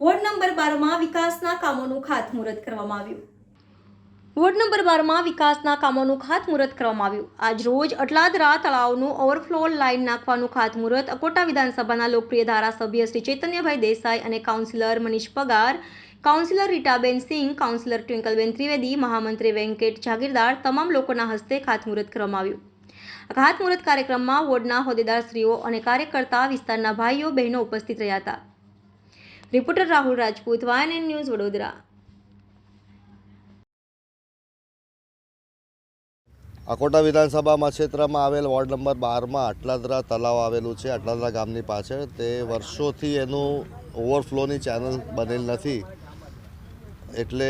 Ward number 12માં વિકાસના કામોનું ખાતમુહૂર્ત કરવામાં આવ્યું. વોર્ડ નંબર 12માં વિકાસના કામોનું ખાતમુહૂર્ત કરવામાં આવ્યું. આજ રોજ અટલાદરા તળાવનું ઓવરફ્લો લાઇન નાખવાનું ખાતમુહૂર્ત અકોટા વિધાનસભાના લોકપ્રિય ધારાસભ્ય શ્રી ચૈતન્યભાઈ દેસાઈ અને કાઉન્સિલર મનીષ પગાર, કાઉન્સિલર રીટાબેન સિંહ, કાઉન્સિલર ટ્વિંકલબેન ત્રિવેદી, મહામંત્રી વેંકટ જાગીરદાર તમામ લોકોના હસ્તે ખાતમુહૂર્ત કરવામાં આવ્યું. આ ખાતમુહૂર્ત કાર્યક્રમમાં વોર્ડના હોદ્દેદારશ્રીઓ અને કાર્યકર્તા વિસ્તારના ભાઈઓ બહેનો ઉપસ્થિત રહ્યા હતા. Reporter Rahul Rajput, YNN news, Vadodara. Akota વિધાનસભામાં ક્ષેત્રમાં આવેલ વોર્ડ નંબર 12માં અટલાદરા તળાવ આવેલું છે. અટલાદરા ગામની પાછળ તે વર્ષોથી એનું ઓવરફ્લોની ચેનલ બનેલ નથી, એટલે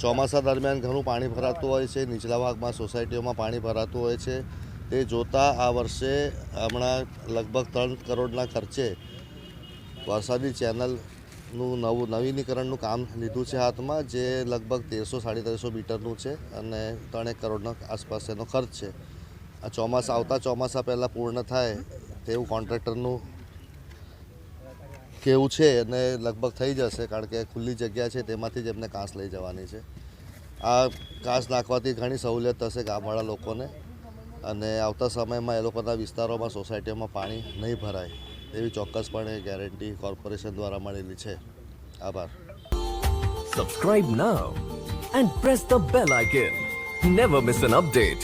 ચોમાસા દરમિયાન ઘણું પાણી ભરાતું હોય છે. નીચલા ભાગમાં સોસાયટીઓમાં પાણી ભરાતું હોય છે. તે જોતાં આ વર્ષે હમણાં લગભગ 3 કરોડના ખર્ચે વરસાદી ચેનલનું નવીનીકરણનું કામ લીધું છે હાથમાં, જે લગભગ 1300-1350 મીટરનું છે અને 3 કરોડના આસપાસ એનો ખર્ચ છે. આ આવતા ચોમાસા પહેલાં પૂર્ણ થાય તેવું કોન્ટ્રાક્ટરનું કેવું છે અને લગભગ થઈ જશે, કારણ કે ખુલ્લી જગ્યા છે તેમાંથી જ એમને કાંસ લઈ જવાની છે. આ કાંસ નાખવાથી ઘણી સહુલિયત થશે ગામવાળા લોકોને અને આવતા સમયમાં એ લોકોના વિસ્તારોમાં સોસાયટીઓમાં પાણી નહીં ભરાય એવી ચોક્કસપણે ગેરંટી કોર્પોરેશન દ્વારા મળેલી છે. આભાર. Subscribe now and press the bell icon. Never miss an update.